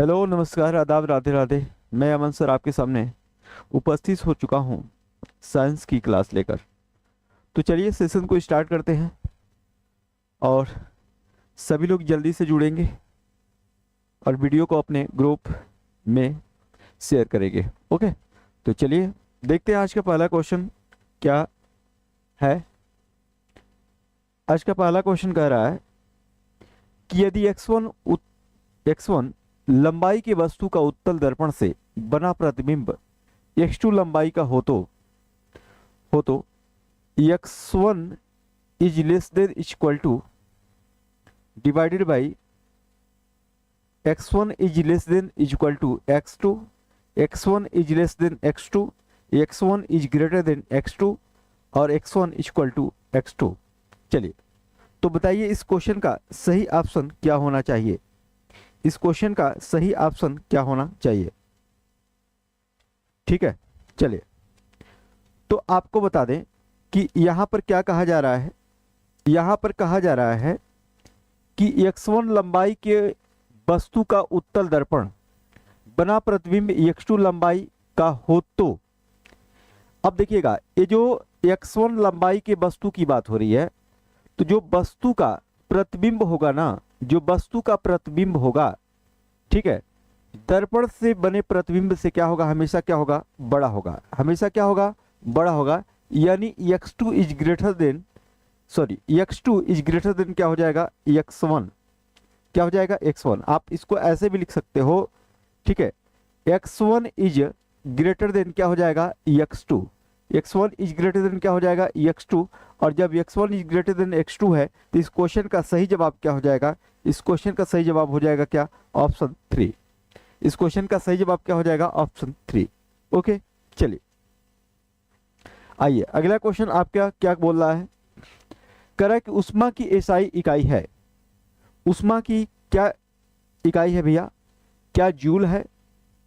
Hello, नमस्कार, आदाब, राधे राधे। मैं अमन सर आपके सामने उपस्थित हो चुका हूँ साइंस की क्लास लेकर। तो चलिए सेशन को स्टार्ट करते हैं और सभी लोग जल्दी से जुड़ेंगे और वीडियो को अपने ग्रुप में शेयर करेंगे। ओके, तो चलिए देखते हैं आज का पहला क्वेश्चन क्या है। आज का पहला क्वेश्चन कह रहा है कि यदि x1 लंबाई की वस्तु का उत्तल दर्पण से बना प्रतिबिंब x2 लंबाई का हो तो x1 is less than equal to divided by x1 is less than equal to x2, x1 is less than x2, x1 is greater than x2 और x1 इक्वल टू x2। चलिए तो बताइए इस क्वेश्चन का सही ऑप्शन क्या होना चाहिए। इस क्वेश्चन का सही ऑप्शन क्या होना चाहिए। ठीक है, चलिए तो आपको बता दें कि यहां पर क्या कहा जा रहा है। यहां पर कहा जा रहा है कि x1 लंबाई के वस्तु का उत्तल दर्पण बना प्रतिबिंब x2 लंबाई का हो तो। अब देखिएगा, ये जो x1 लंबाई के वस्तु की बात हो रही है, तो जो वस्तु का प्रतिबिंब होगा ना, जो वस्तु का प्रतिबिंब होगा, ठीक है, दर्पण से बने प्रतिबिंब से क्या होगा, हमेशा क्या होगा, बड़ा होगा। हमेशा क्या होगा, बड़ा होगा। यानी x2 is greater than x2 is greater then क्या हो जाएगा, x1। क्या हो जाएगा, x1। आप इसको ऐसे भी लिख सकते हो, ठीक है, x1 इज ग्रेटर देन क्या हो जाएगा, x2। x1 is greater then क्या हो जाएगा, x2। और जब x1 is greater than x2 है तो इस क्वेश्चन का सही जवाब क्या हो जाएगा, इस क्वेश्चन का सही जवाब हो जाएगा क्या, ऑप्शन 3। इस क्वेश्चन का सही जवाब क्या हो जाएगा, ऑप्शन 3। ओके, चलिए आइए अगला क्वेश्चन आपका क्या बोल रहा है। कह रहा है कि उष्मा की एसआई इकाई है। उष्मा की क्या इकाई है भैया, क्या जूल है,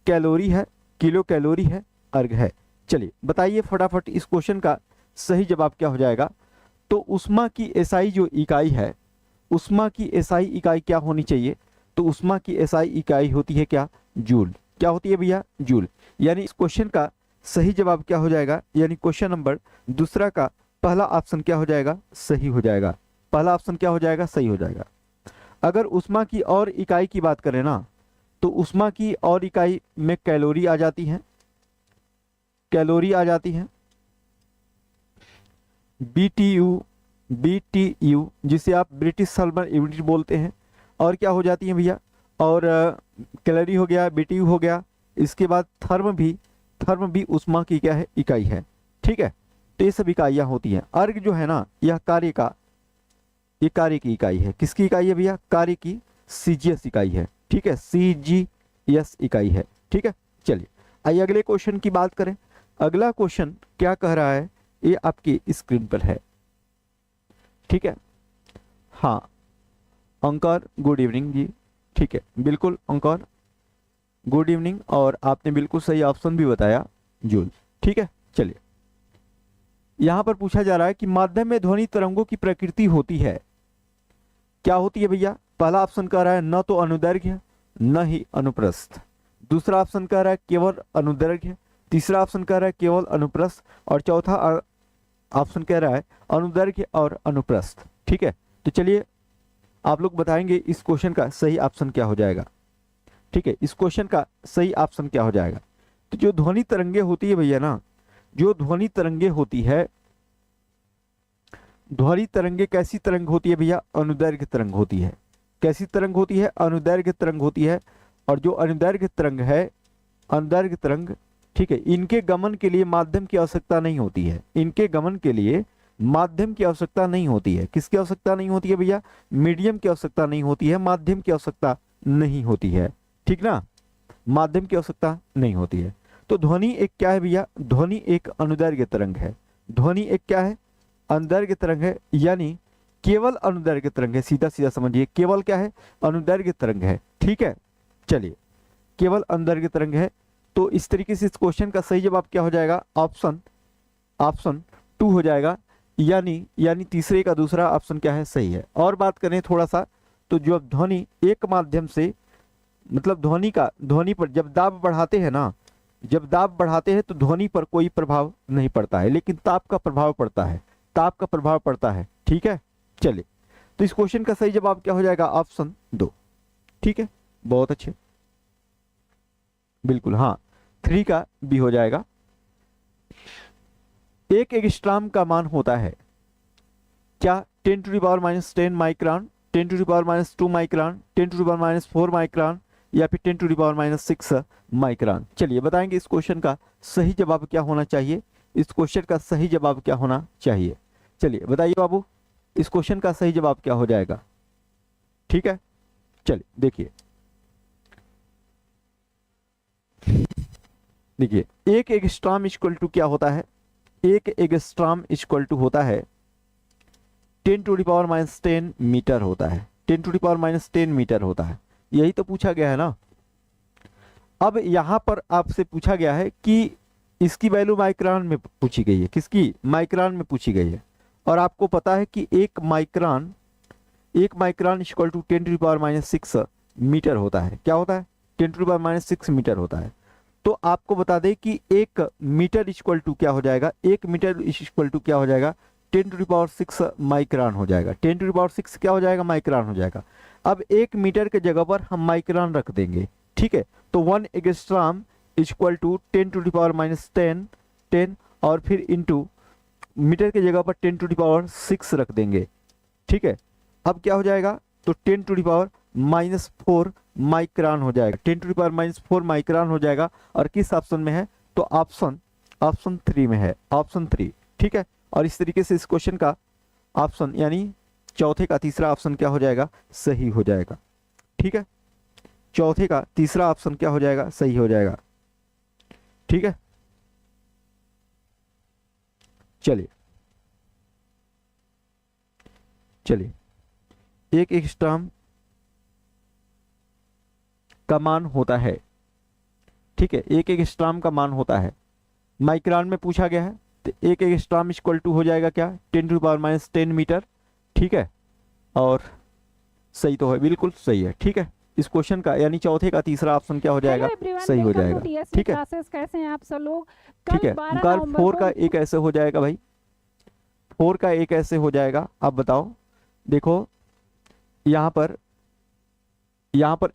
कैलोरी है, किलो कैलोरी है, अर्ग है। चलिए बताइए फटाफट इस क्वेश्चन का सही जवाब क्या हो जाएगा। तो उष्मा की एसआई जो इकाई है, उष्मा की एसआई इकाई क्या होनी चाहिए, तो उष्मा की एसआई इकाई होती है क्या, जूल। क्या होती है भैया, जूल। यानी इस क्वेश्चन का सही जवाब क्या हो जाएगा, यानी क्वेश्चन नंबर दूसरा का पहला ऑप्शन क्या हो जाएगा, सही हो जाएगा। पहला ऑप्शन क्या हो जाएगा, सही हो जाएगा। अगर उष्मा की और इकाई की बात करें ना, तो उष्मा की और इकाई में कैलोरी आ जाती है, कैलोरी आ जाती है, बीटीयू जिसे आप ब्रिटिश थर्मल यूनिट बोलते हैं। और क्या हो जाती है भैया, और कैलोरी हो गया, बीटीयू हो गया। इसके बाद थर्म भी उष्मा की क्या है, इकाई है। ठीक है, तो ये सब इकाइयाँ होती हैं। अर्ग जो है ना, यह ये कार्य की इकाई है। किसकी इकाई है भैया, कार्य की, सीजीएस इकाई है। ठीक है, सीजीएस इकाई है। ठीक है, चलिए आइए अगले क्वेश्चन की बात करें। अगला क्वेश्चन क्या कह रहा है, ये आपकी स्क्रीन पर है। ठीक है, हाँ अंकर, गुड इवनिंग जी। ठीक है, बिल्कुल अंकर, गुड इवनिंग। और आपने बिल्कुल सही ऑप्शन भी बताया, जूल। ठीक है, चलिए यहां पर पूछा जा रहा है कि माध्यम में ध्वनि तरंगों की प्रकृति होती है, क्या होती है भैया। पहला ऑप्शन कह रहा है न तो अनुदैर्घ्य न ही अनुप्रस्थ। दूसरा ऑप्शन कह रहा है केवल अनुदैर्घ्य। तीसरा ऑप्शन कह रहा है केवल अनुप्रस्थ। और चौथा ऑप्शन कह रहा है अनुदैर्घ्य और अनुप्रस्थ। ठीक है, तो चलिए आप लोग बताएंगे इस क्वेश्चन का सही ऑप्शन क्या हो जाएगा। ठीक है, इस क्वेश्चन का सही ऑप्शन क्या हो जाएगा। तो जो ध्वनि तरंगे होती है भैया ना, जो ध्वनि तरंगे होती है, ध्वनि तरंगे कैसी तरंग होती है भैया, अनुदैर्घ्य तरंग होती है। कैसी तरंग होती है, अनुदैर्घ्य तरंग होती है। और जो अनुदैर्घ्य तरंग है, अनुदैर्घ्य तरंग, ठीक है, इनके गमन के लिए माध्यम की आवश्यकता नहीं होती है। इनके गमन के लिए माध्यम की आवश्यकता नहीं होती है। किसकी आवश्यकता नहीं होती है भैया, मीडियम की आवश्यकता नहीं होती है, माध्यम की आवश्यकता नहीं होती है। ठीक ना, माध्यम की आवश्यकता नहीं होती है। तो ध्वनि एक क्या है भैया, ध्वनि एक अनुदैर्घ्य तरंग है। ध्वनि एक क्या है, अनुदैर्घ्य तरंग है। यानी केवल अनुदैर्घ्य तरंग है, सीधा सीधा समझिए, केवल क्या है, अनुदैर्घ्य तरंग है। ठीक है, चलिए केवल अनुदैर्घ्य तरंग है। तो इस तरीके से इस क्वेश्चन का सही जवाब क्या हो जाएगा, ऑप्शन 2 हो जाएगा। यानी तीसरे का दूसरा ऑप्शन क्या है, सही है। और बात करें थोड़ा सा, तो जो ध्वनि एक माध्यम से मतलब ध्वनि पर जब दाब बढ़ाते हैं ना, जब दाब बढ़ाते हैं तो ध्वनि पर कोई प्रभाव नहीं पड़ता है, लेकिन ताप का प्रभाव पड़ता है, ताप का प्रभाव पड़ता है। ठीक है, चलिए, तो इस क्वेश्चन का सही जवाब क्या हो जाएगा? ऑप्शन 2। ठीक है, बहुत अच्छे, बिल्कुल, हाँ 3 का बी हो जाएगा। एक एंगस्ट्रॉम का मान होता है क्या? 10⁻⁻10 माइक्रोन, 10⁻⁻2 माइक्रोन, 10⁻⁻4 माइक्रोन, या फिर 10⁻⁻6 माइक्रोन। चलिए बताएंगे इस क्वेश्चन का सही जवाब क्या होना चाहिए, इस क्वेश्चन का सही जवाब क्या होना चाहिए। चलिए बताइए बाबू, इस क्वेश्चन का सही जवाब क्या हो जाएगा? ठीक है, चलिए देखिए, देखिए एक एंगस्ट्रॉम इक्वल टू क्या होता है? एक एंगस्ट्रॉम इक्वल टू होता है 10⁻⁻10 मीटर होता है, 10⁻⁻10 मीटर होता है। यही तो पूछा गया है ना। अब यहां पर आपसे पूछा गया है कि इसकी वैल्यू माइक्रोन में पूछी गई है, किसकी? माइक्रोन में पूछी गई है। और आपको पता है कि एक माइक्रोन इक्वल टू 10⁻⁻6 मीटर होता है। क्या होता है? 10⁻⁻6 मीटर होता है। तो आपको बता दें कि 1 मीटर इक्वल टू क्या हो जाएगा? 1 मीटर इक्वल टू क्या हो जाएगा? 10⁻6 माइक्रोन हो जाएगा। 10⁻6 क्या हो जाएगा? माइक्रोन हो जाएगा। अब 1 मीटर के जगह पर हम माइक्रोन रख देंगे। ठीक है, तो 1 एंगस्ट्रॉम इक्वल टू 10⁻⁻10 और फिर इंटू मीटर के जगह पर 10⁻6 रख देंगे। ठीक है, अब क्या हो जाएगा? तो 10⁻⁻4 माइक्रोन हो जाएगा, 10⁻⁻4 माइक्रोन हो जाएगा। और किस ऑप्शन में है? तो ऑप्शन 3 में है, ऑप्शन 3। ठीक है, और इस तरीके से इस क्वेश्चन का ऑप्शन यानी चौथे का तीसरा ऑप्शन क्या हो जाएगा? सही हो जाएगा। ठीक है, चौथे का तीसरा ऑप्शन क्या हो जाएगा? सही हो जाएगा। ठीक है, चलिए एक एंगस्ट्रॉम का मान होता है, ठीक है, एक एंगस्ट्रॉम का मान होता है, माइक्रोन में पूछा गया है, तो एक एंगस्ट्रॉम इक्वल टू हो जाएगा क्या? 10⁻⁻10 मीटर। ठीक है, और सही तो है, बिल्कुल सही है। ठीक है, इस क्वेश्चन का यानी चौथे का तीसरा ऑप्शन क्या हो जाएगा? सही हो जाएगा। ठीक है, कैसे हैं आप सब लोग? ठीक है, ओंकार 4 का एक ऐसे हो जाएगा भाई, 4 का एक ऐसे हो जाएगा। आप बताओ, देखो यहाँ पर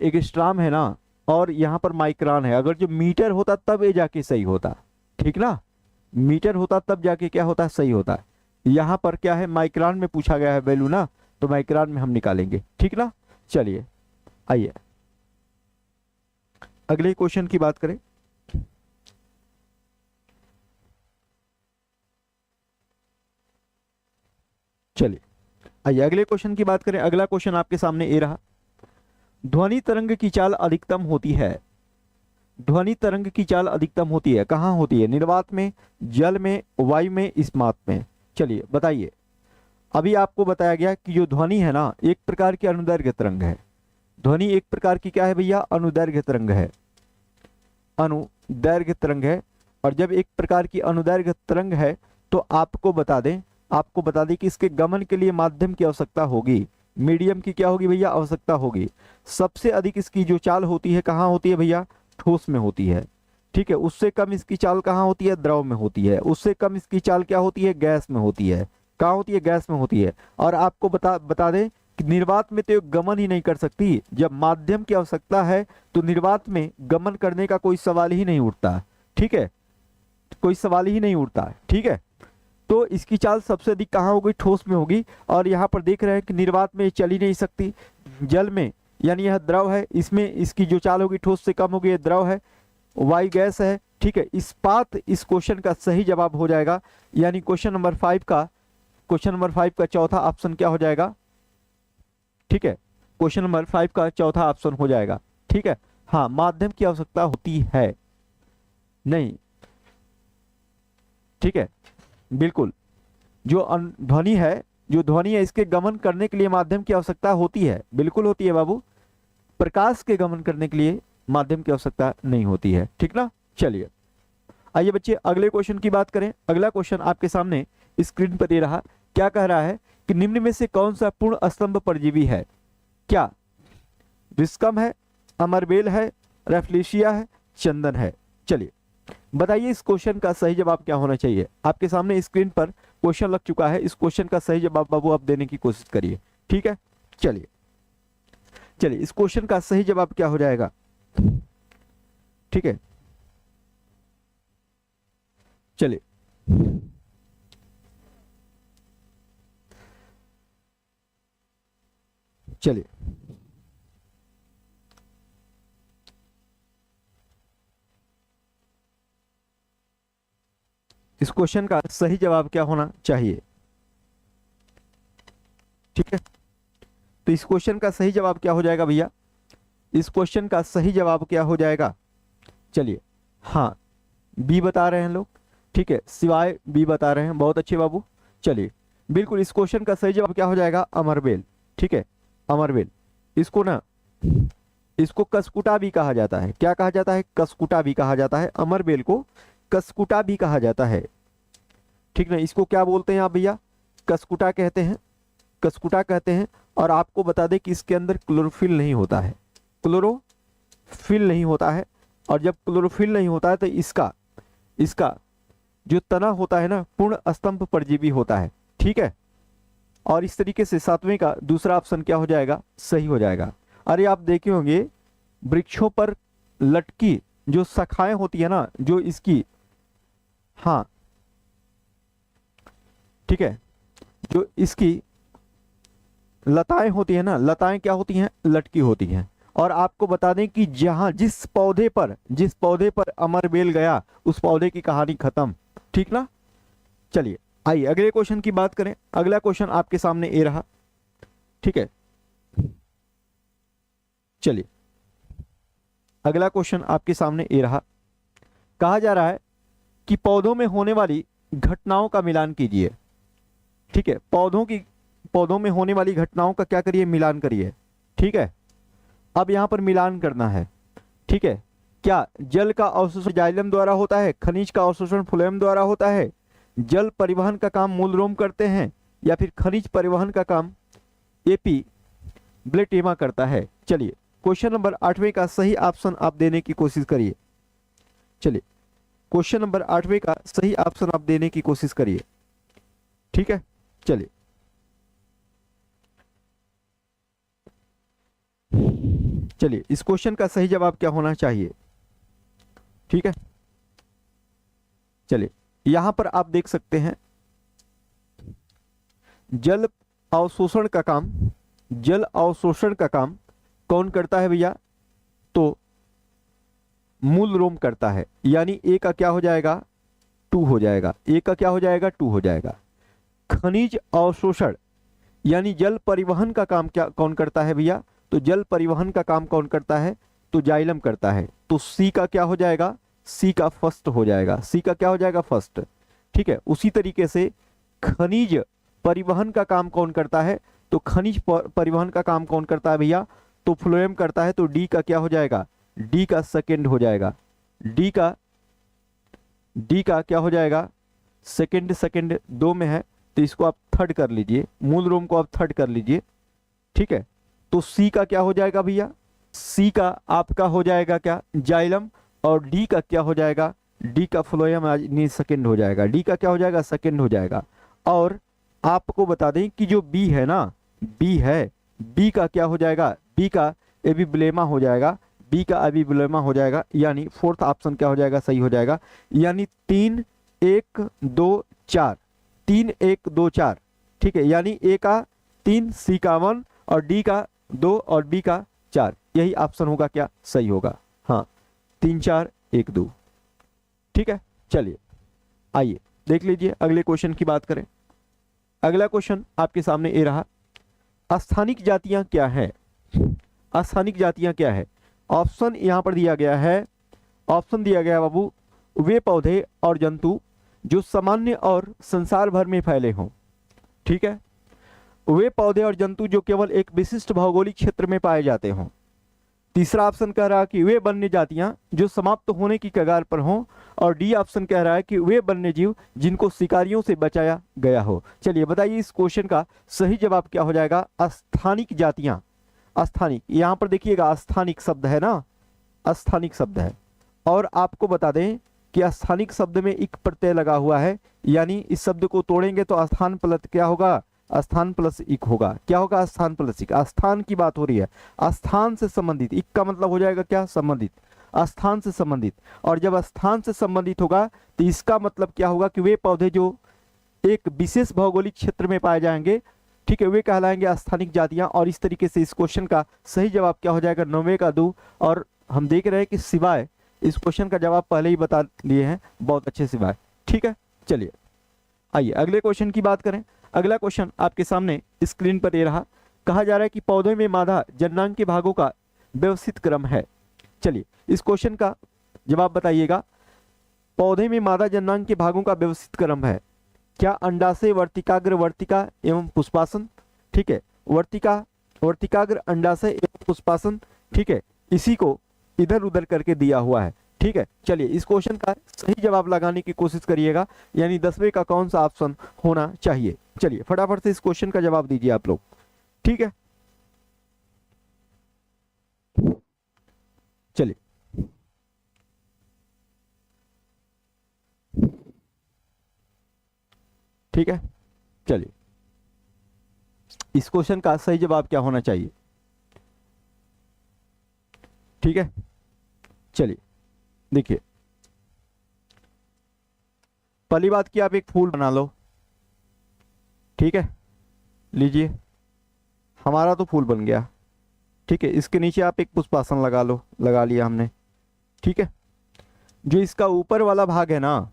एंगस्ट्रॉम है ना, और यहाँ पर माइक्रोन है। अगर जो मीटर होता तब ये जाके सही होता, ठीक ना, मीटर होता तब जाके क्या होता? सही होता। यहाँ पर क्या है? माइक्रोन में पूछा गया है वैल्यू ना, तो माइक्रोन में हम निकालेंगे। ठीक ना, चलिए आइए अगले क्वेश्चन की बात करें। चलिए आइए अगले क्वेश्चन की बात करें। अगला क्वेश्चन आपके सामने ये रहा, ध्वनि तरंग की चाल अधिकतम होती है। ध्वनि तरंग की चाल अधिकतम होती है, कहाँ होती है? निर्वात में, जल में, वायु में, इस्पात में। चलिए बताइए, अभी आपको बताया गया कि जो ध्वनि है ना, एक प्रकार की अनुदैर्घ्य तरंग है। ध्वनि एक प्रकार की क्या है भैया? अनुदैर्घ्य तरंग है, अनुदैर्घ्य तरंग है। और जब एक प्रकार की अनुदैर्घ्य तरंग है तो आपको बता दें कि इसके गमन के लिए माध्यम की आवश्यकता होगी, मीडियम की क्या होगी भैया? आवश्यकता होगी। सबसे अधिक इसकी जो चाल होती है कहाँ होती है भैया? ठोस में होती है। ठीक है, उससे कम इसकी चाल कहाँ होती है? द्रव में होती है। उससे कम इसकी चाल क्या होती है? गैस में होती है। कहाँ होती है? गैस में होती है। और आपको बता दें कि निर्वात में तो गमन ही नहीं कर सकती। जब माध्यम की आवश्यकता है तो निर्वात में गमन करने का कोई सवाल ही नहीं उठता। ठीक है, कोई सवाल ही नहीं उठता। ठीक है, तो इसकी चाल सबसे अधिक कहाँ होगी? ठोस में होगी। और यहाँ पर देख रहे हैं कि निर्वात में चल ही नहीं सकती। जल में यानी यह द्रव है, इसमें इसकी जो चाल होगी ठोस से कम होगी, यह द्रव है, वायु गैस है। ठीक है, इस्पात इस क्वेश्चन का सही जवाब हो जाएगा। यानी क्वेश्चन नंबर 5 का चौथा ऑप्शन क्या हो जाएगा? ठीक है, क्वेश्चन नंबर 5 का चौथा ऑप्शन हो जाएगा। ठीक है, हाँ, माध्यम की आवश्यकता होती है नहीं। ठीक है, बिल्कुल, जो ध्वनि है इसके गमन करने के लिए माध्यम की आवश्यकता होती है, बिल्कुल होती है बाबू। प्रकाश के गमन करने के लिए माध्यम की आवश्यकता नहीं होती है। ठीक ना, चलिए आइए बच्चे अगले क्वेश्चन की बात करें। अगला क्वेश्चन आपके सामने स्क्रीन पर दे रहा, क्या कह रहा है कि निम्न में से कौन सा पूर्ण स्तंभ परजीवी है? क्या विस्कम है, अमरबेल है, रेफ्लेशिया है, चंदन है। चलिए बताइए इस क्वेश्चन का सही जवाब क्या होना चाहिए। आपके सामने स्क्रीन पर क्वेश्चन लग चुका है, इस क्वेश्चन का सही जवाब बाबू आप देने की कोशिश करिए। ठीक है, चलिए चलिए इस क्वेश्चन का सही जवाब क्या हो जाएगा। ठीक है, चलिए चलिए इस क्वेश्चन का सही जवाब क्या होना चाहिए। ठीक है, तो इस क्वेश्चन का सही जवाब क्या हो जाएगा भैया, इस क्वेश्चन का सही जवाब क्या हो जाएगा। चलिए, हाँ बी बता रहे हैं लोग। ठीक है, सिवाय बी बता रहे हैं, बहुत अच्छे बाबू। चलिए बिल्कुल इस क्वेश्चन का सही जवाब क्या हो जाएगा, अमरबेल। ठीक है, अमरबेल। इसको ना, इसको कसकुटा भी कहा जाता है। क्या कहा जाता है, कसकुटा भी कहा जाता है। अमरबेल को कसकुटा भी कहा जाता है। ठीक ना, इसको क्या बोलते हैं आप भैया, कसकुटा कहते हैं, कसकुटा कहते हैं। और आपको बता दें कि इसके अंदर क्लोरोफिल नहीं होता है, क्लोरोफिल नहीं होता है। और जब क्लोरोफिल नहीं होता है तो इसका इसका जो तना होता है ना, पूर्ण स्तंभ परजीवी होता है। ठीक है, और इस तरीके से सातवें का दूसरा ऑप्शन क्या हो जाएगा, सही हो जाएगा। अरे आप देखे होंगे वृक्षों पर लटकी जो शाखाएं होती है ना, जो इसकी, हाँ ठीक है, जो इसकी लताएं होती है ना, लताएं क्या होती हैं, लटकी होती हैं। और आपको बता दें कि जहां जिस पौधे पर अमरबेल गया उस पौधे की कहानी खत्म। ठीक ना, चलिए आइए अगले क्वेश्चन की बात करें। अगला क्वेश्चन आपके सामने ये रहा। ठीक है, चलिए अगला क्वेश्चन आपके सामने ये रहा। कहा जा रहा है कि पौधों में होने वाली घटनाओं का मिलान कीजिए। ठीक है, पौधों में होने वाली घटनाओं का क्या करिए, मिलान करिए। ठीक है, अब यहां पर मिलान करना है। ठीक है, क्या जल का अवशोषण जाइलम द्वारा होता है, खनिज का अवशोषण फ्लोएम द्वारा होता है, जल परिवहन का काम मूलरोम करते हैं, या फिर खनिज परिवहन का काम एपीब्लेटेमा करता है। चलिए क्वेश्चन नंबर 8वें का सही ऑप्शन आप देने की कोशिश करिए। चलिए क्वेश्चन नंबर 8वें का सही ऑप्शन आप देने की कोशिश करिए। ठीक है, चलिए चलिए इस क्वेश्चन का सही जवाब क्या होना चाहिए। ठीक है, चलिए यहां पर आप देख सकते हैं जल अवशोषण का काम कौन करता है भैया, तो मूल रोम करता है। यानी ए का क्या हो जाएगा, 2 हो जाएगा। ए का क्या हो जाएगा, 2 हो जाएगा। खनिज अवशोषण यानी जल परिवहन का काम क्या कौन करता है भैया, तो जल परिवहन का काम कौन करता है, तो जाइलम करता है। तो सी का क्या हो जाएगा, सी का फर्स्ट हो जाएगा। सी का क्या हो जाएगा, फर्स्ट। ठीक है, उसी तरीके से खनिज परिवहन का काम कौन करता है, तो खनिज परिवहन का काम कौन करता है भैया, तो फ्लोएम करता है। तो डी का क्या हो जाएगा, डी का सेकंड हो जाएगा। डी का क्या हो जाएगा, सेकंड 2 में है तो इसको आप थर्ड कर लीजिए, मूल रोम को आप थर्ड कर लीजिए। ठीक है, तो सी का क्या हो जाएगा भैया, सी का आपका हो जाएगा क्या, जाइलम। और डी का क्या हो जाएगा, डी का फ्लोएम सेकंड हो जाएगा। डी का क्या हो जाएगा, सेकंड हो जाएगा। और आपको बता दें कि जो बी है ना, बी है, बी का क्या हो जाएगा, बी का एबिब्लेमा हो जाएगा। बी का एबिब्लेमा हो जाएगा, यानी फोर्थ ऑप्शन क्या हो जाएगा, सही हो जाएगा। यानी 3 1 2 4, 3 1 2 4। ठीक है, यानी ए का 3, सी का 1 और डी का 2 और बी का 4, यही ऑप्शन होगा क्या, सही होगा। हाँ, 3 4 1 2। ठीक है, चलिए आइए देख लीजिए अगले क्वेश्चन की बात करें। अगला क्वेश्चन आपके सामने ये रहा। स्थानिक जातियां क्या है, स्थानिक जातियां क्या है। ऑप्शन यहां पर दिया गया है, ऑप्शन दिया गया है बाबू, वे पौधे और जंतु जो सामान्य और संसार भर में फैले हों। ठीक है, वे पौधे और जंतु जो केवल एक विशिष्ट भौगोलिक क्षेत्र में पाए जाते हों। तीसरा ऑप्शन कह रहा है कि वे वन्य जातियां जो समाप्त होने की कगार पर हों। और डी ऑप्शन कह रहा है कि वे वन्य जीव जिनको शिकारियों से बचाया गया हो। चलिए बताइए इस क्वेश्चन का सही जवाब क्या हो जाएगा। स्थानिक जातियां, स्थानिक, यहाँ पर देखिएगा स्थानिक शब्द है ना, स्थानिक शब्द है। और आपको बता दें कि स्थानिक शब्द में इक प्रत्यय लगा हुआ है, यानी इस शब्द को तोड़ेंगे तो स्थान प्लस क्या होगा, स्थान प्लस इक होगा। क्या होगा, स्थान प्लस इक। स्थान की बात हो रही है, स्थान से संबंधित, इक का मतलब हो जाएगा क्या, संबंधित, स्थान से संबंधित। और जब स्थान से संबंधित होगा तो इसका मतलब क्या होगा कि वे पौधे जो एक विशेष भौगोलिक क्षेत्र में पाए जाएंगे, ठीक है, वे कहलाएंगे स्थानिक जातियां। और इस तरीके से इस क्वेश्चन का सही जवाब क्या हो जाएगा, 9वें का 2। और हम देख रहे हैं कि सिवाय इस क्वेश्चन का जवाब पहले ही बता लिए हैं, बहुत अच्छे सिवाय। ठीक है, चलिए आइए अगले क्वेश्चन की बात करें। अगला क्वेश्चन आपके सामने स्क्रीन पर ये रहा। कहा जा रहा है कि पौधे में मादा जननांग के भागों का व्यवस्थित क्रम है। चलिए इस क्वेश्चन का जवाब बताइएगा। पौधे में मादा जननांग के भागों का व्यवस्थित क्रम है। क्या अंडाशय, वर्तिकाग्र, वर्तिका एवं पुष्पासन, ठीक है, वर्तिकाग्र, अंडाशय एवं पुष्पासन, ठीक है, इसी को इधर उधर करके दिया हुआ है। ठीक है, चलिए इस क्वेश्चन का सही जवाब लगाने की कोशिश करिएगा, यानी 10वें का कौन सा ऑप्शन होना चाहिए। चलिए फटाफट से इस क्वेश्चन का जवाब दीजिए आप लोग। ठीक है, चलिए ठीक है, चलिए इस क्वेश्चन का सही जवाब क्या होना चाहिए। ठीक है, चलिए देखिए, पहली बात कि आप एक फूल बना लो। ठीक है, लीजिए, हमारा तो फूल बन गया। ठीक है, इसके नीचे आप एक पुष्पासन लगा लो, लगा लिया हमने। ठीक है, जो इसका ऊपर वाला भाग है ना,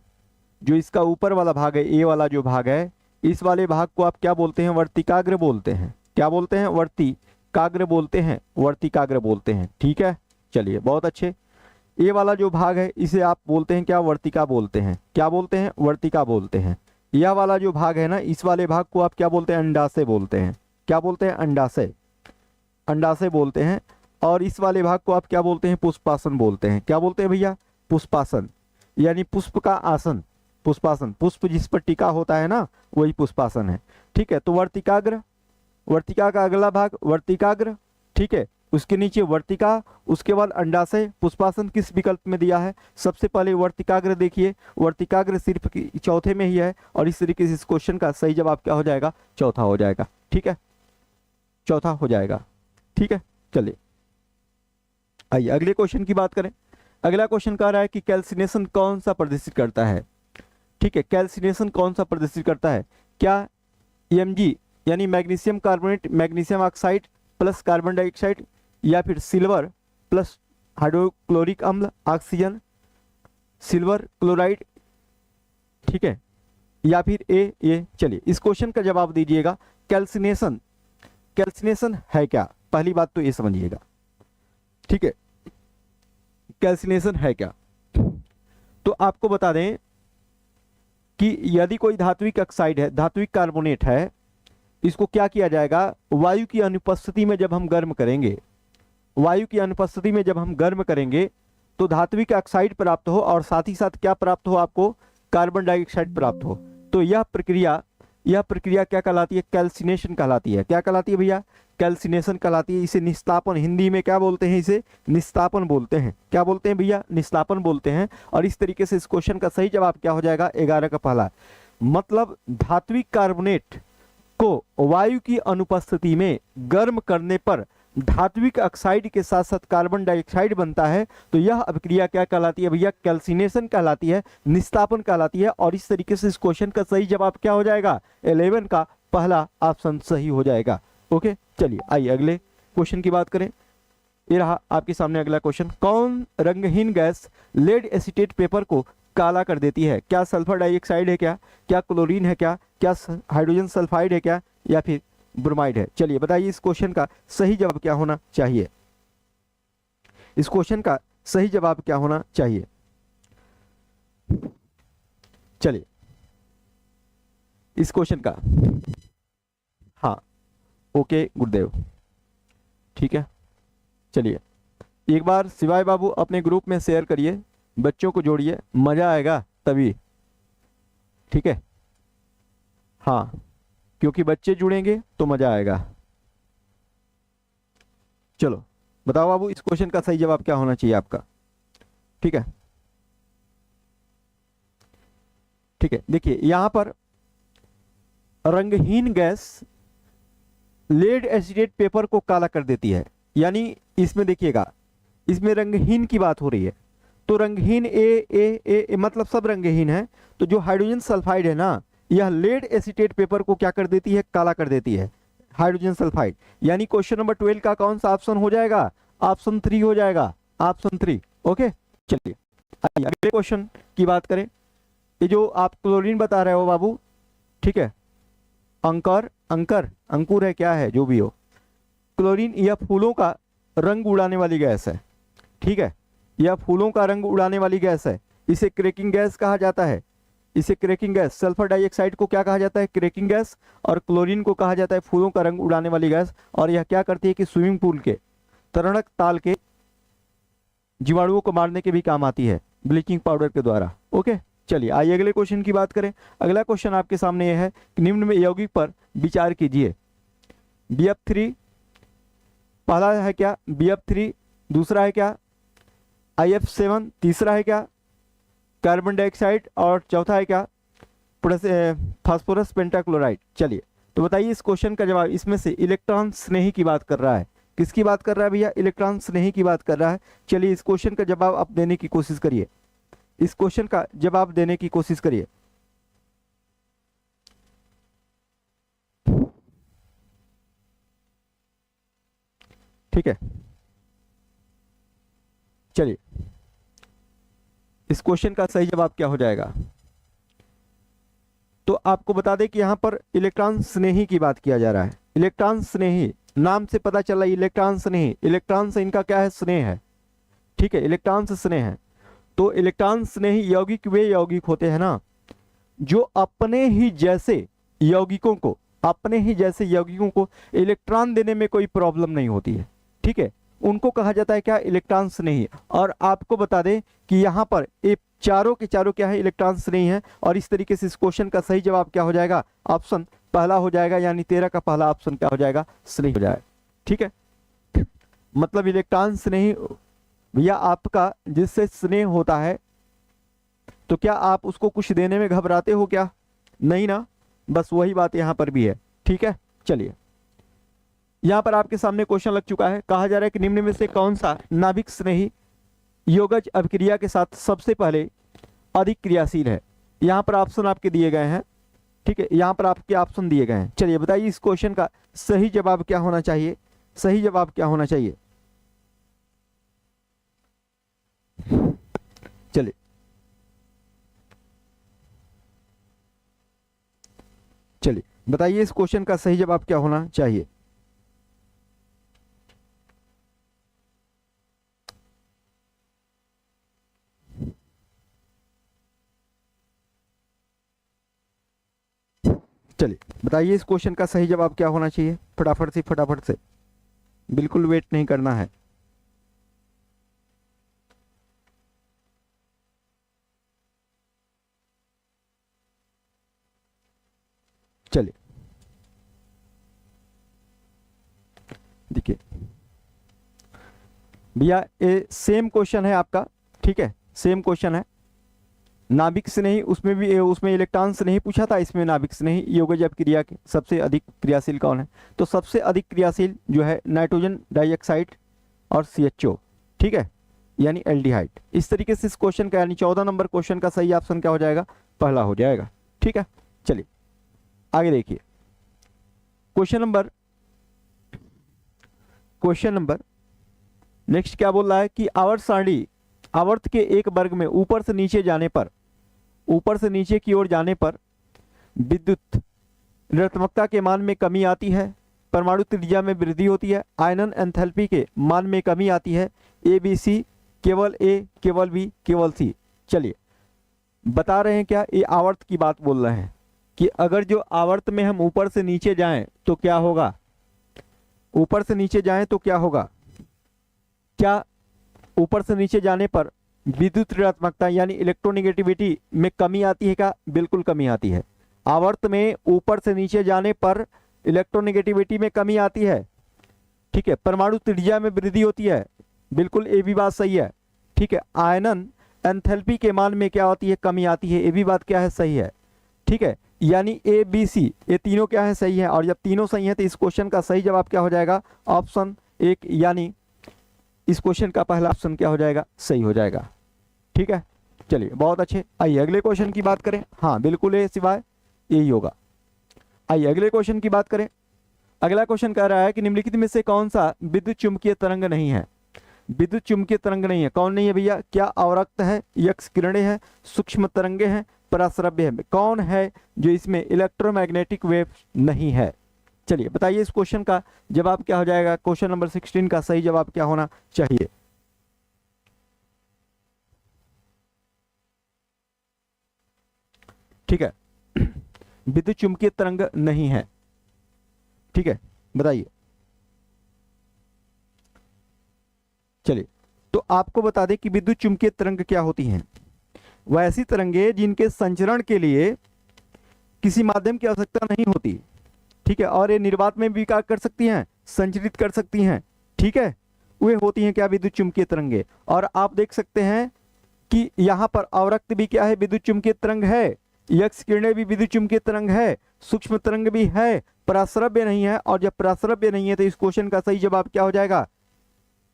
जो इसका ऊपर वाला भाग है, ए वाला जो भाग है, इस वाले भाग को आप क्या बोलते हैं, वर्तिकाग्र बोलते हैं। क्या बोलते हैं, वर्तिकाग्र बोलते हैं, वर्तिकाग्र बोलते हैं। ठीक है, चलिए बहुत अच्छे। ये वाला जो भाग है इसे आप बोलते हैं क्या, वर्तिका बोलते हैं। क्या बोलते हैं, वर्तिका बोलते हैं। यह वाला जो भाग है ना, इस वाले भाग को आप क्या बोलते हैं, अंडाशय बोलते हैं। क्या बोलते हैं, अंडाशय, अंडाशय बोलते हैं। और इस वाले भाग को आप क्या बोलते हैं, पुष्पासन बोलते हैं। क्या बोलते हैं भैया, पुष्पासन, यानी पुष्प का आसन, पुष्पासन, पुष्प जिस पर टिका होता है ना, वही पुष्पासन है। ठीक है, तो वर्तिकाग्र, वर्तिका का अगला भाग वर्तिकाग्र, ठीक है, उसके नीचे वर्तिका, उसके बाद अंडाशय, पुष्पासन किस विकल्प में दिया है, सबसे पहले वर्तिकाग्र। देखिए वर्तिकाग्र सिर्फ चौथे में ही है, और इस तरीके से इस क्वेश्चन का सही जवाब क्या हो जाएगा, चौथा हो जाएगा। ठीक है, चौथा हो जाएगा। ठीक है, चलिए आइए अगले क्वेश्चन की बात करें। अगला क्वेश्चन कह रहा है कि कैल्सिनेशन कौन सा प्रदर्शित करता है। ठीक है, कैल्सिनेशन कौन सा प्रदर्शित करता है। क्या Mg यानी magnesium carbonate, magnesium oxide plus carbon dioxide, या फिर सिल्वर प्लस हाइड्रोक्लोरिक अम्ल, ऑक्सीजन, सिल्वर क्लोराइड, ठीक है, या फिर ये। चलिए इस क्वेश्चन का जवाब दीजिएगा। कैल्सिनेशन, कैल्सिनेशन है क्या, पहली बात तो ये समझिएगा। ठीक है, कैल्सिनेशन है क्या, तो आपको बता दें कि यदि कोई धात्विक ऑक्साइड है, धात्विक कार्बोनेट है, इसको क्या किया जाएगा, वायु की अनुपस्थिति में जब हम गर्म करेंगे, वायु की अनुपस्थिति में जब हम गर्म करेंगे तो धात्विक ऑक्साइड प्राप्त हो, और साथ ही साथ क्या प्राप्त हो आपको, कार्बन डाइऑक्साइड प्राप्त हो। तो यह प्रक्रिया क्या कहलाती है, कैल्सिनेशन कहलाती है। क्या कहलाती है भैया, कैल्सिनेशन कहलाती है। इसे निस्तापन, हिंदी में क्या बोलते हैं, इसे निस्तापन बोलते हैं। क्या बोलते हैं भैया, निस्तापन बोलते हैं। और इस तरीके से इस क्वेश्चन का सही जवाब क्या हो जाएगा, 11 का पहला। मतलब धात्विक कार्बोनेट को वायु की अनुपस्थिति में गर्म करने पर धात्विक ऑक्साइड के साथ साथ कार्बन डाइऑक्साइड बनता है, तो यह अभिक्रिया क्या कहलाती है भैया, कैल्सिनेशन कहलाती है, निस्तापन कहलाती है। और इस तरीके से इस क्वेश्चन का सही जवाब क्या हो जाएगा, 11 का पहला ऑप्शन सही हो जाएगा। ओके, चलिए आइए अगले क्वेश्चन की बात करें। ये रहा आपके सामने अगला क्वेश्चन। कौन रंगहीन गैस लेड एसीटेट पेपर को काला कर देती है। क्या सल्फर डाइऑक्साइड है, क्या क्लोरीन है, क्या हाइड्रोजन सल्फाइड है, क्या या फिर ब्रोमाइड है। चलिए बताइए इस क्वेश्चन का सही जवाब क्या होना चाहिए। इस क्वेश्चन का सही जवाब क्या होना चाहिए। चलिए इस क्वेश्चन का, हाँ ओके गुरुदेव, ठीक है। चलिए एक बार शिवाय बाबू अपने ग्रुप में शेयर करिए, बच्चों को जोड़िए, मजा आएगा तभी, ठीक है। हाँ क्योंकि बच्चे जुड़ेंगे तो मजा आएगा। चलो बताओ बाबू, इस क्वेश्चन का सही जवाब क्या होना चाहिए आपका? ठीक है, ठीक है। देखिए यहां पर रंगहीन गैस लेड एसिडेट पेपर को काला कर देती है, यानी इसमें देखिएगा, इसमें रंगहीन की बात हो रही है, तो रंगहीन ए मतलब सब रंगहीन है। तो जो हाइड्रोजन सल्फाइड है ना, यह लेड एसिटेट पेपर को क्या कर देती है? काला कर देती है, हाइड्रोजन सल्फाइड। यानी क्वेश्चन नंबर 12 का कौन सा ऑप्शन हो जाएगा? ऑप्शन 3 हो जाएगा, ऑप्शन 3। ओके, चलिए आइए अगले क्वेश्चन की बात करें। ये जो आप क्लोरीन बता रहे हो बाबू, ठीक है, अंकुर है, क्या है, जो भी हो, क्लोरीन यह फूलों का रंग उड़ाने वाली गैस है। ठीक है, यह फूलों का रंग उड़ाने वाली गैस है, इसे क्रैकिंग गैस कहा जाता है। इसे क्रैकिंग गैस, सल्फर डाइऑक्साइड को क्या कहा जाता है? Cracking gas. और क्लोरीन को कहा जाता है फूलों का रंग उड़ाने वाली गैस। और यह क्या करती है कि स्विमिंग पूल के तरणक ताल के जीवाणुओं को मारने के भी काम आती है ब्लीचिंग पाउडर के द्वारा। ओके, चलिए आइए अगले क्वेश्चन की बात करें। अगला क्वेश्चन आपके सामने यह है कि निम्न में यौगिक पर विचार कीजिए। BF3 पहला है क्या? BF3 दूसरा है क्या? IF7 तीसरा है क्या? कार्बन डाइऑक्साइड और चौथा है क्या? Phosphorus pentachloride. चलिए तो बताइए इस क्वेश्चन का जवाब। इसमें से इलेक्ट्रॉन स्नेही की बात कर रहा है, किसकी बात कर रहा है भैया? इलेक्ट्रॉन स्नेही की बात कर रहा है। चलिए इस क्वेश्चन का जवाब आप देने की कोशिश करिए, इस क्वेश्चन का जवाब देने की कोशिश करिए। ठीक है, चलिए इस क्वेश्चन का सही जवाब क्या हो जाएगा? तो आपको बता दें कि यहां पर इलेक्ट्रॉन स्नेही की बात किया जा रहा है। इलेक्ट्रॉन स्नेही, नाम से पता चला इलेक्ट्रॉन स्नेही, इलेक्ट्रॉन से इनका क्या है? स्नेह है। ठीक है, इलेक्ट्रॉन से स्नेह है। तो इलेक्ट्रॉन स्नेही यौगिक वे यौगिक होते हैं ना, जो अपने ही जैसे यौगिकों को इलेक्ट्रॉन देने में कोई प्रॉब्लम नहीं होती है। ठीक है, उनको कहा जाता है क्या? इलेक्ट्रॉन स्नेही। और आपको बता दें कि यहाँ पर ये चारों के चारों क्या है? इलेक्ट्रॉन स्नेही है। और इस तरीके से इस क्वेश्चन का सही जवाब क्या हो जाएगा? ऑप्शन पहला हो जाएगा, यानी 13 का पहला ऑप्शन क्या हो जाएगा? स्नेही हो जाएगा। ठीक है, मतलब इलेक्ट्रॉन स्नेही भैया आपका जिससे स्नेह होता है, तो क्या आप उसको कुछ देने में घबराते हो क्या? नहीं ना, बस वही बात यहां पर भी है। ठीक है, चलिए यहां पर आपके सामने क्वेश्चन लग चुका है। कहा जा रहा है कि निम्न में से कौन सा नाभिक स्नेही योगज अभिक्रिया के साथ सबसे पहले अधिक क्रियाशील है? यहां पर ऑप्शन आपके दिए गए हैं। ठीक है, यहां पर आपके ऑप्शन दिए गए हैं। चलिए बताइए इस क्वेश्चन का सही जवाब क्या होना चाहिए? सही जवाब क्या होना चाहिए? चलिए चलिए बताइए इस क्वेश्चन का सही जवाब क्या होना चाहिए? चलिए बताइए इस क्वेश्चन का सही जवाब क्या होना चाहिए? फटाफट से, बिल्कुल वेट नहीं करना है। चलिए देखिए भैया, ये सेम क्वेश्चन है आपका। ठीक है, सेम क्वेश्चन है। नाभिक से नहीं, उसमें इलेक्ट्रॉन से नहीं पूछा था, इसमें नाभिक से नहीं। योगज अभिक्रिया के सबसे अधिक क्रियाशील कौन है? तो सबसे अधिक क्रियाशील जो है नाइट्रोजन डाइऑक्साइड और CHO। ठीक है, यानी एल्डिहाइड। इस तरीके से इस क्वेश्चन का यानी 14 नंबर क्वेश्चन का सही ऑप्शन क्या हो जाएगा? पहला हो जाएगा। ठीक है, चलिए आगे देखिए। क्वेश्चन नंबर नेक्स्ट क्या बोल रहा है कि आवर्त सारणी, आवर्त के एक वर्ग में ऊपर से नीचे की ओर जाने पर विद्युत ऋणात्मकता के मान में कमी आती है, परमाणु त्रिज्या में वृद्धि होती है, आयनन एंथैल्पी के मान में कमी आती है। ABC, केवल A, केवल B, केवल C। चलिए बता रहे हैं क्या? ये आवर्त की बात बोल रहे हैं कि अगर जो आवर्त में हम ऊपर से नीचे जाएं तो क्या होगा? ऊपर से नीचे जाएं तो क्या होगा? क्या ऊपर से नीचे जाने पर विद्युत ऋणात्मकता यानी इलेक्ट्रोनेगेटिविटी में कमी आती है क्या? बिल्कुल कमी आती है। आवर्त में ऊपर से नीचे जाने पर इलेक्ट्रोनेगेटिविटी में कमी आती है। ठीक है। परमाणु त्रिज्या में वृद्धि होती है, बिल्कुल ये भी बात सही है। ठीक है। आयनन एंथैल्पी के मान में क्या होती है, कमी आती है, ये भी बात क्या है, सही है। ठीक है। यानी ए बी सी ये तीनों क्या है, सही है। और जब तीनों सही है तो इस क्वेश्चन का सही जवाब क्या हो जाएगा, ऑप्शन एक, यानी इस क्वेश्चन का पहला ऑप्शन क्या हो जाएगा, सही हो जाएगा। ठीक है। चलिए बहुत अच्छे, आइए अगले क्वेश्चन की बात करें। हाँ बिल्कुल, ये सिवाय यही होगा। आइए अगले क्वेश्चन की बात करें। अगला क्वेश्चन कह रहा है कि निम्नलिखित में से कौन सा विद्युत चुंबकीय तरंग नहीं है। विद्युत चुंबकीय तरंग नहीं है, कौन नहीं है भैया, क्या अवरक्त है, यक्ष किरणें हैं, सूक्ष्म तरंगे हैं, पराश्रव्य है, कौन है जो इसमें इलेक्ट्रोमैग्नेटिक वेव नहीं है। चलिए बताइए इस क्वेश्चन का जवाब क्या हो जाएगा। क्वेश्चन नंबर 16 का सही जवाब क्या होना चाहिए। ठीक है। विद्युत चुंबकीय तरंग नहीं है। ठीक है, बताइए। चलिए तो आपको बता दें कि विद्युत चुंबकीय तरंग क्या होती हैं। वह ऐसी तरंगे जिनके संचरण के लिए किसी माध्यम की आवश्यकता नहीं होती। ठीक है। और ये निर्वात में भी क्या कर सकती हैं, संचरित कर सकती हैं। ठीक है। वे होती हैं क्या, विद्युत चुंबकीय तरंगे। और आप देख सकते हैं कि यहाँ पर अवरक्त भी क्या है, विद्युत चुंबकीय तरंग है, यक्ष किरणें भी विद्युत चुंबकीय तरंग है, सूक्ष्म तरंग भी है, पराश्रव्य नहीं है। और जब पराश्रव्य नहीं है तो इस क्वेश्चन का सही जवाब क्या हो जाएगा,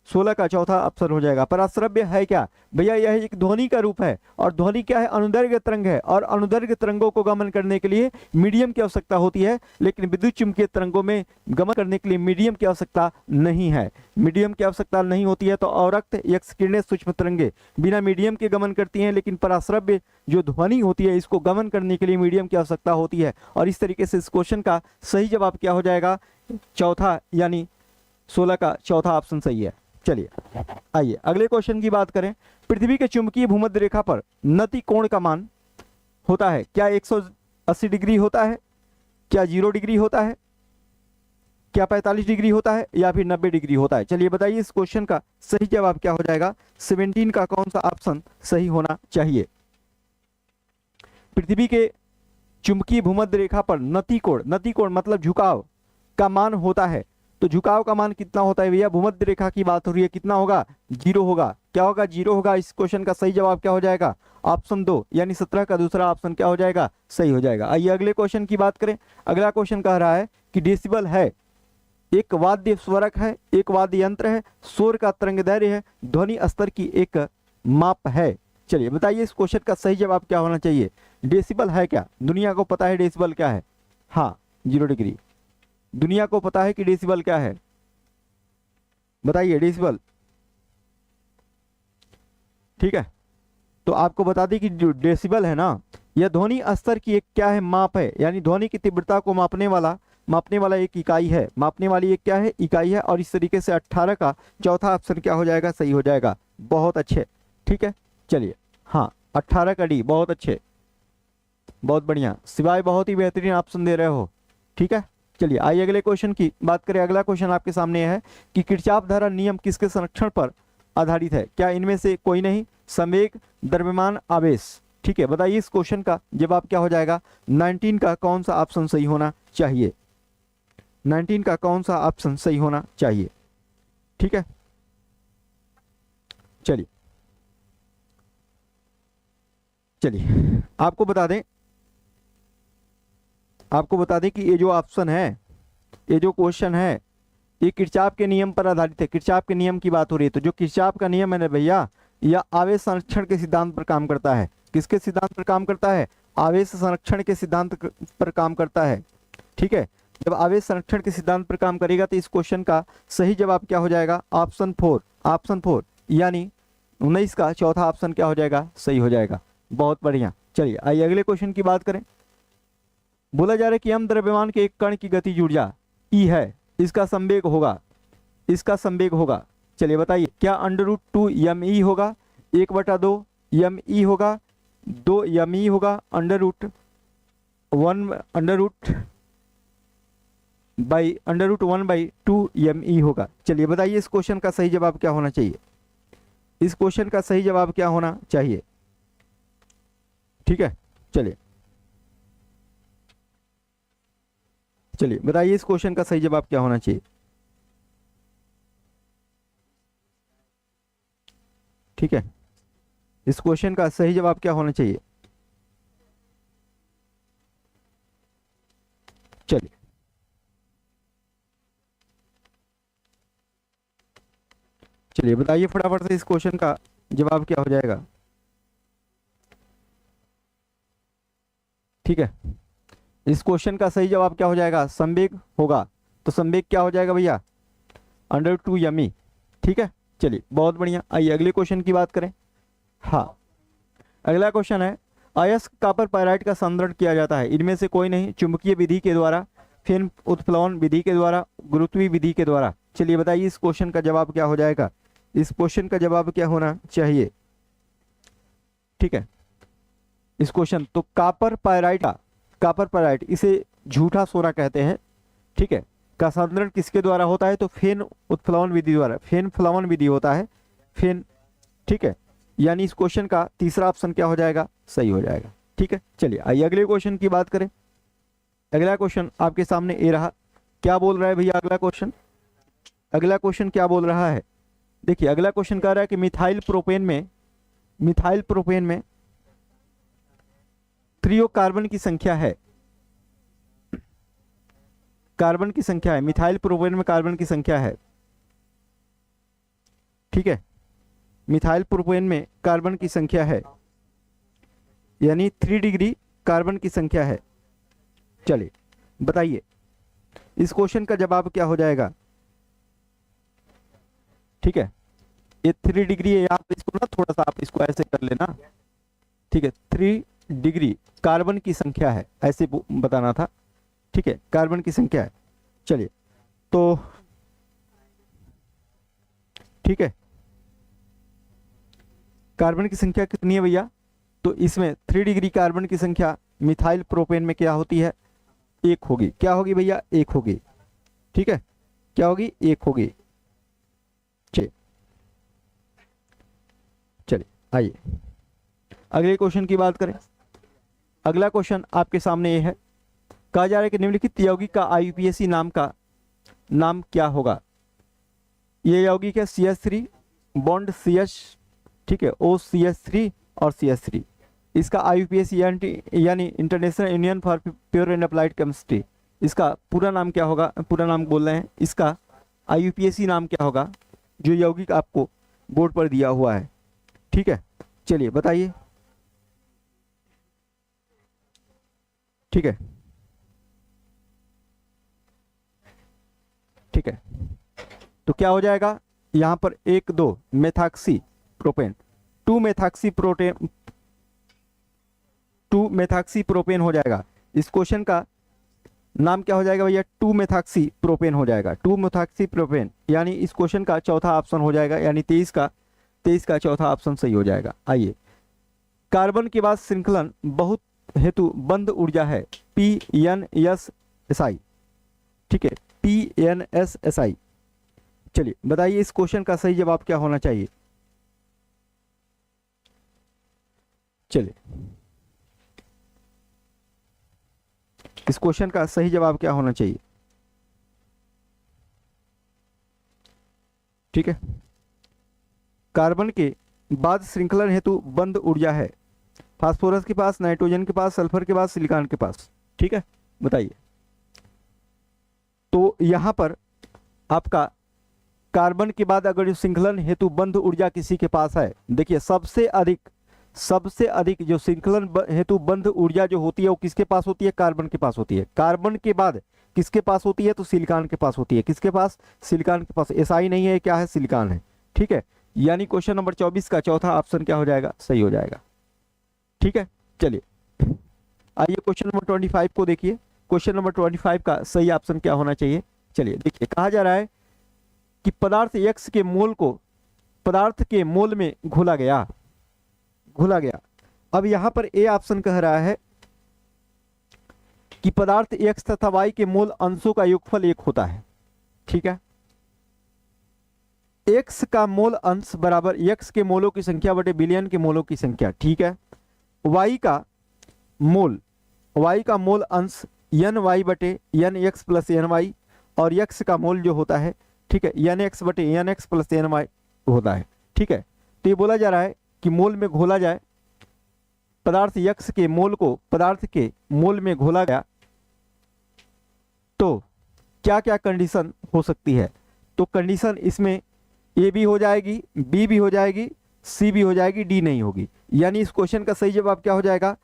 16 का चौथा ऑप्शन हो जाएगा। पराश्रव्य है क्या भैया, यह एक ध्वनि का रूप है। और ध्वनि क्या है, अनुदैर्घ्य तरंग है। और अनुदैर्घ्य तरंगों को गमन करने के लिए मीडियम की आवश्यकता होती है, लेकिन विद्युत चुंबकीय तरंगों में गमन करने के लिए मीडियम की आवश्यकता नहीं है। मीडियम की आवश्यकता नहीं होती है तो अवरक्त, यक्ष किरणें, सूक्ष्म तरंगे बिना मीडियम के गमन करती हैं। लेकिन पराश्रव्य जो ध्वनि होती है इसको गमन करने के लिए मीडियम की आवश्यकता होती है। और इस तरीके से इस क्वेश्चन का सही जवाब क्या हो जाएगा, चौथा, यानी 16 का चौथा ऑप्शन सही है। चलिए आइए अगले क्वेश्चन की बात करें। पृथ्वी के चुंबकीय भूमध्य रेखा पर नति कोण का मान होता है, क्या 180 डिग्री होता है, क्या 0 डिग्री होता है, क्या 45 डिग्री होता है, या फिर 90 डिग्री होता है। चलिए बताइए इस क्वेश्चन का सही जवाब क्या हो जाएगा। 17 का कौन सा ऑप्शन सही होना चाहिए। पृथ्वी के चुंबकीय भूमध्य रेखा पर नति कोण मतलब झुकाव का मान होता है। तो झुकाव का मान कितना होता है भैया, भूमध्य रेखा की बात हो रही है, कितना होगा, 0 होगा। क्या होगा, 0 होगा। इस क्वेश्चन का सही जवाब क्या हो जाएगा, ऑप्शन 2, यानी 17 का दूसरा ऑप्शन क्या हो जाएगा, सही हो जाएगा। आइए अगले क्वेश्चन की बात करें। अगला क्वेश्चन कह रहा है कि डेसिबल है, एक वाद्य स्वरक है, एक वाद्य यंत्र है, शोर का तरंगदैर्घ्य है, ध्वनि स्तर की एक माप है। चलिए बताइए इस क्वेश्चन का सही जवाब क्या होना चाहिए। डेसिबल है क्या, दुनिया को पता है डेसिबल क्या है, हाँ 0 डिग्री। दुनिया को पता है कि डेसिबल क्या है, बताइए डेसिबल। ठीक है। तो आपको बता दें कि जो डेसिबल है ना, यह ध्वनि स्तर की एक क्या है, माप है। यानी ध्वनि की तीव्रता को मापने वाला एक इकाई है, मापने वाली एक क्या है, इकाई है। और इस तरीके से 18 का चौथा ऑप्शन क्या हो जाएगा, सही हो जाएगा। बहुत अच्छे। ठीक है। चलिए हाँ 18 का डी, बहुत अच्छे, बहुत बढ़िया, सिवाय बहुत ही बेहतरीन ऑप्शन दे रहे हो। ठीक है। चलिए आइए अगले क्वेश्चन की बात करें। अगला क्वेश्चन आपके सामने है कि किरचॉफ धारा नियम किसके संरक्षण पर आधारित है। क्या इनमें से कोई नहीं, संवेग, द्रव्यमान, आवेश। ठीक है। बताइए इस क्वेश्चन का जवाब क्या हो जाएगा। 19 का कौन सा ऑप्शन सही होना चाहिए। 19 का कौन सा ऑप्शन सही होना चाहिए। ठीक है। चलिए आपको बता दें कि ये जो ऑप्शन है, ये जो क्वेश्चन है, ये किरचॉफ के नियम पर आधारित है। किरचॉफ के नियम की बात हो रही है। तो जो किरचॉफ का नियम है ना भैया, यह आवेश संरक्षण के सिद्धांत पर काम करता है। किसके सिद्धांत पर काम करता है, आवेश संरक्षण के सिद्धांत पर काम करता है। ठीक है। जब आवेश संरक्षण के सिद्धांत पर काम करेगा तो इस क्वेश्चन का सही जवाब क्या हो जाएगा, ऑप्शन 4, यानी 19 का चौथा ऑप्शन क्या हो जाएगा, सही हो जाएगा। बहुत बढ़िया। चलिए आइए अगले क्वेश्चन की बात करें। बोला जा रहा है कि m द्रव्यमान के एक कण की गतिज ऊर्जा E है, इसका संवेग होगा। चलिए बताइए, क्या √2 me होगा, 1/2 me होगा, 2 me होगा, √1 √1/2 me होगा। चलिए बताइए इस क्वेश्चन का सही जवाब क्या होना चाहिए। इस क्वेश्चन का सही जवाब क्या होना चाहिए। ठीक है। चलिए बताइए इस क्वेश्चन का सही जवाब क्या होना चाहिए। ठीक है, इस क्वेश्चन का सही जवाब क्या होना चाहिए? चलिए चलिए बताइए फटाफट से इस क्वेश्चन का जवाब क्या हो जाएगा। ठीक है, इस क्वेश्चन का सही जवाब क्या हो जाएगा? संवेग होगा। तो संवेग क्या हो जाएगा भैया? √2 me। ठीक है, चलिए बहुत बढ़िया। आइए अगले क्वेश्चन की बात करें। हाँ, अगला क्वेश्चन है, अयस्क कॉपर पाइराइट का संदर्भ किया जाता है, इनमें से कोई नहीं, चुंबकीय विधि के द्वारा, फिल्म उत्प्लवन विधि के द्वारा, गुरुत्वीय विधि के द्वारा। चलिए बताइए इस क्वेश्चन का जवाब क्या हो जाएगा? इस क्वेश्चन का जवाब क्या होना चाहिए? ठीक है, इस क्वेश्चन तो कॉपर पाइराइट इसे झूठा सोना कहते हैं। ठीक है, का संदर्भ किसके द्वारा होता है? तो फेन उत्प्लवन विधि द्वारा, फेन फ्लवन विधि होता है, फेन। ठीक है, यानी इस क्वेश्चन का तीसरा ऑप्शन क्या हो जाएगा? सही हो जाएगा। ठीक है, चलिए आइए अगले क्वेश्चन की बात करें। अगला क्वेश्चन आपके सामने ये रहा। क्या बोल रहा है भैया अगला क्वेश्चन? अगला क्वेश्चन क्या बोल रहा है? देखिए अगला क्वेश्चन कह रहा है कि मिथाइल प्रोपेन में त्रियो कार्बन की संख्या है, मिथाइल प्रोपेन में कार्बन की संख्या है। ठीक है, मिथाइल प्रोपेन में कार्बन की संख्या है, यानी 3 डिग्री कार्बन की संख्या है। चलिए बताइए इस क्वेश्चन का जवाब क्या हो जाएगा? ठीक है, ये 3 डिग्री है, आप इसको ना थोड़ा सा आप इसको ऐसे कर लेना। ठीक है, 3 डिग्री कार्बन की संख्या है, ऐसे बताना था। ठीक है, कार्बन की संख्या है। चलिए तो ठीक है, कार्बन की संख्या कितनी है भैया? तो इसमें 3 डिग्री कार्बन की संख्या मिथाइल प्रोपेन में क्या होती है? 1 होगी। क्या होगी भैया? 1 होगी। ठीक है, क्या होगी? 1 होगी। चलिए आइए अगले क्वेश्चन की बात करें। अगला क्वेश्चन आपके सामने ये है, कहा जा रहा है कि निम्नलिखित यौगिक का IUPAC नाम क्या होगा? ये यौगिक है CH3 बॉन्ड CH, ठीक है, OCH3 और CH3। इसका IUPAC यानी international union for pure and applied chemistry, इसका पूरा नाम क्या होगा? पूरा नाम बोल रहे हैं, इसका IUPAC नाम क्या होगा जो यौगिक आपको बोर्ड पर दिया हुआ है? ठीक है, चलिए बताइए। ठीक है, ठीक है, तो क्या हो जाएगा यहां पर? 1 2 मेथॉक्सी प्रोपेन, 2 मेथॉक्सी प्रोपेन हो जाएगा। इस क्वेश्चन का नाम क्या हो जाएगा भैया? 2 मेथॉक्सी प्रोपेन हो जाएगा, 2 मेथॉक्सी प्रोपेन, यानी इस क्वेश्चन का चौथा ऑप्शन हो जाएगा, यानी 23 का चौथा ऑप्शन सही हो जाएगा। आइए, कार्बन के बाद श्रृंखलन बहुत हेतु बंद ऊर्जा है, PNSSI। ठीक है, PNSSI। चलिए बताइए इस क्वेश्चन का सही जवाब क्या होना चाहिए? चलिए इस क्वेश्चन का सही जवाब क्या होना चाहिए? ठीक है, कार्बन के बाद श्रृंखलन हेतु बंद ऊर्जा है, फास्फोरस के पास, नाइट्रोजन के पास, सल्फर के पास, सिलिकॉन के पास। ठीक है, बताइए। तो यहां पर आपका कार्बन के बाद अगर जो श्रृंखलन हेतु बंद ऊर्जा किसी के पास है, देखिए सबसे अधिक जो श्रृंखलन हेतु बंद ऊर्जा जो होती है वो किसके पास होती है? कार्बन के पास होती है। कार्बन के बाद किसके पास होती है? तो सिलिकॉन के पास होती है। किसके पास? सिलिकॉन के पास। SI नहीं है, क्या है? सिलिकॉन है। ठीक है, यानी क्वेश्चन नंबर 24 का चौथा ऑप्शन क्या हो जाएगा? सही हो जाएगा। ठीक है, चलिए आइए क्वेश्चन नंबर 25 को देखिए। क्वेश्चन नंबर 25 का सही ऑप्शन क्या होना चाहिए? चलिए देखिए, कहा जा रहा है कि पदार्थ X के मोल को पदार्थ के मोल में घोला गया। अब यहां पर ए ऑप्शन कह रहा है कि पदार्थ X तथा Y के मोल अंशों का योगफल 1 होता है। ठीक है, X का मोल अंश बराबर X के मोलों की संख्या बटे बिलियन के मोलों की संख्या। ठीक है, Y का मोल अंश NY बटे NX प्लस NY, और X का मोल जो होता है, ठीक है, NX बटे NX प्लस NY होता है। ठीक है, तो ये बोला जा रहा है कि मोल में घोला जाए, पदार्थ यक्स के मोल को पदार्थ के मोल में घोला गया तो क्या क्या कंडीशन हो सकती है। तो कंडीशन इसमें ए भी हो जाएगी, बी भी हो जाएगी, सी भी हो जाएगी, डी नहीं होगी। यानी इस क्वेश्चन का सही जवाब क्या हो जाएगा,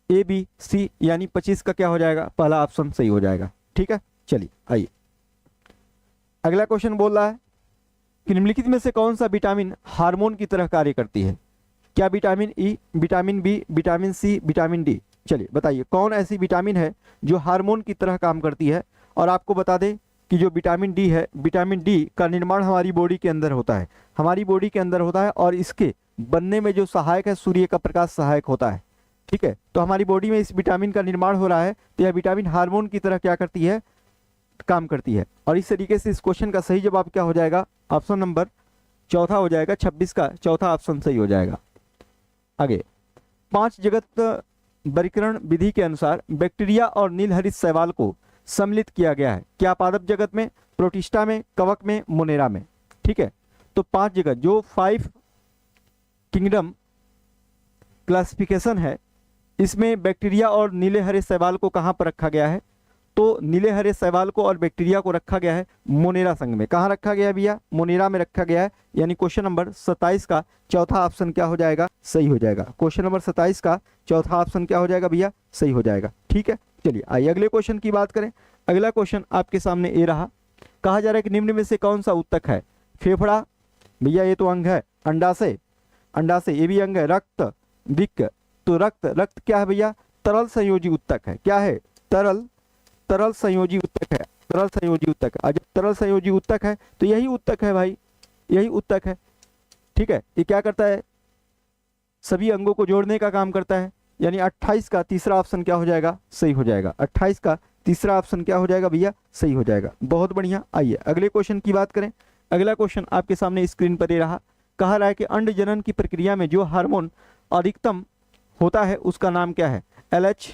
ए बी सी, यानी 25 का क्या हो जाएगा, पहला ऑप्शन सही हो जाएगा। ठीक है, चलिए आइए अगला क्वेश्चन बोल रहा है कि निम्नलिखित में से कौन सा विटामिन हार्मोन की तरह कार्य करती है। क्या vitamin E, vitamin B, vitamin C, vitamin D. चलिए बताइए कौन ऐसी विटामिन है जो हार्मोन की तरह काम करती है। और आपको बता दें कि जो विटामिन डी है, विटामिन डी का निर्माण हमारी बॉडी के अंदर होता है, हमारी बॉडी के अंदर होता है, और इसके बनने में जो सहायक है सूर्य का प्रकाश सहायक होता है। ठीक है, तो हमारी बॉडी में इस विटामिन का निर्माण हो रहा है, तो यह विटामिन हार्मोन की तरह क्या करती है, काम करती है। और इस तरीके से इस क्वेश्चन का सही जवाब क्या हो जाएगा, ऑप्शन नंबर चौथा हो जाएगा, 26 का चौथा ऑप्शन सही हो जाएगा। आगे 5 जगत वर्गीकरण विधि के अनुसार बैक्टीरिया और नीलहरित शैवाल को सम्मिलित किया गया है। क्या पादप जगत में, प्रोटिस्टा में, कवक में, मोनेरा में। ठीक है, तो 5 जगत जो 5 किंगडम क्लासिफिकेशन है, इसमें बैक्टीरिया और नीले हरे शैवाल को कहाँ पर रखा गया है। तो नीले हरे शैवाल को और बैक्टीरिया को रखा गया है मोनेरा संघ में। कहाँ रखा गया है भैया, मोनेरा में रखा गया है। यानी क्वेश्चन नंबर 27 का चौथा ऑप्शन क्या हो जाएगा, सही हो जाएगा। क्वेश्चन नंबर 27 का चौथा ऑप्शन क्या हो जाएगा भैया, सही हो जाएगा। ठीक है, चलिए आइए अगले क्वेश्चन की बात करें। अगला क्वेश्चन आपके सामने ये रहा, कहा जा रहा है कि निम्न में से कौन सा उत्तक है। फेफड़ा, भैया ये तो अंग है। अंडाशय, अंडाशय ये भी अंग है। रक्त, वृक्क, तो रक्त क्या है भैया, तरल संयोजी उत्तक है। क्या है, तरल संयोजी उत्तक है, तरल संयोजी उत्तक है। जब तरल संयोजी उत्तक है तो यही उत्तक है भाई, यही उत्तक है। ठीक है, ये क्या करता है, सभी अंगों को जोड़ने का काम करता है। यानी 28 का तीसरा ऑप्शन क्या हो जाएगा, सही हो जाएगा। 28 का तीसरा ऑप्शन क्या हो जाएगा भैया, सही हो जाएगा। बहुत बढ़िया, आइए अगले क्वेश्चन की बात करें। अगला क्वेश्चन आपके सामने स्क्रीन पर ये रहा, कहा रहा है कि अंड जनन की प्रक्रिया में जो हार्मोन अधिकतम होता है उसका नाम क्या है। LH,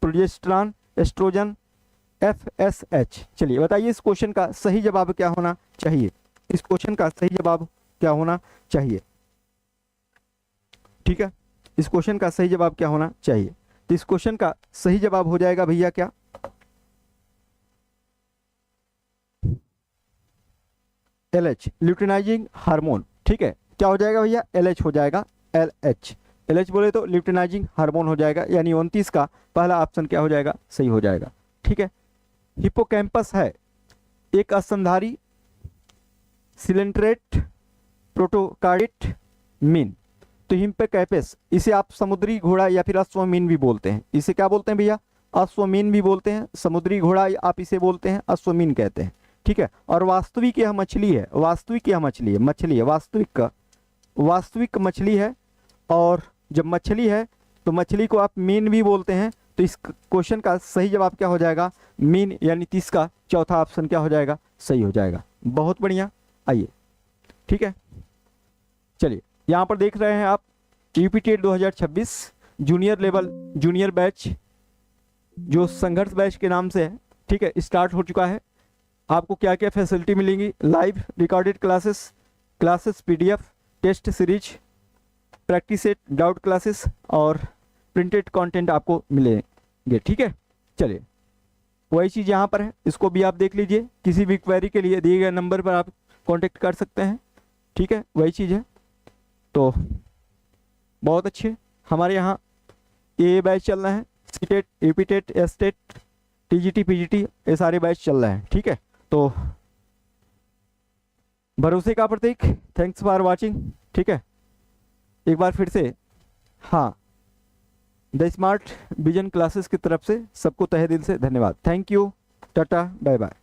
progesterone, estrogen, FSH। चलिए बताइए इस क्वेश्चन का सही जवाब क्या होना चाहिए, इस क्वेश्चन का सही जवाब क्या होना चाहिए। ठीक है, इस क्वेश्चन का सही जवाब क्या होना चाहिए। तो इस क्वेश्चन का सही जवाब हो जाएगा भैया क्या, LH, ल्यूटिनाइजिंग हार्मोन। ठीक है, क्या हो जाएगा भैया, LH हो जाएगा, LH बोले तो ल्यूटिनाइजिंग हार्मोन हो जाएगा। यानी 29 का पहला ऑप्शन क्या हो जाएगा, सही हो जाएगा। ठीक है, हिपोकैम्पस है एक स्तनधारी सिलेंट्रेट प्रोटोकार्डिट मीन। तो हिपोकैम्पस इसे आप समुद्री घोड़ा या फिर अश्वमीन भी बोलते हैं। इसे क्या बोलते हैं भैया, अश्वमीन भी बोलते हैं, समुद्री घोड़ा आप इसे बोलते हैं, अश्वमीन कहते हैं। ठीक है, और वास्तविक यह मछली है, वास्तविक यह मछली है, मछली है वास्तविक मछली है। और जब मछली है तो मछली को आप मीन भी बोलते हैं। तो इस क्वेश्चन का सही जवाब क्या हो जाएगा, मीन, यानी 30 का चौथा ऑप्शन क्या हो जाएगा, सही हो जाएगा। बहुत बढ़िया, आइए ठीक है, चलिए यहाँ पर देख रहे हैं आप UPTET 2026 junior level junior batch जो संघर्ष बैच के नाम से है। ठीक है, स्टार्ट हो चुका है। आपको क्या क्या फैसिलिटी मिलेंगी, live recorded classes, PDF, test series, practice set, doubt classes और प्रिंटेड कंटेंट आपको मिलेंगे। ठीक है, चलिए वही चीज़ यहाँ पर है, इसको भी आप देख लीजिए। किसी भी क्वेरी के लिए दिए गए नंबर पर आप कांटेक्ट कर सकते हैं। ठीक है, वही चीज़ है। तो बहुत अच्छे, हमारे यहाँ ये बैच चल रहे हैं, CTET, UPTET, estate, TGT, PGT, ये सारे बैच चल रहे हैं। ठीक है, तो भरोसे का प्रतीक, थैंक्स फॉर वाचिंग। ठीक है, एक बार फिर से हाँ, द स्मार्ट विजन क्लासेस की तरफ से सबको तहे दिल से धन्यवाद। Thank you, tata, bye bye.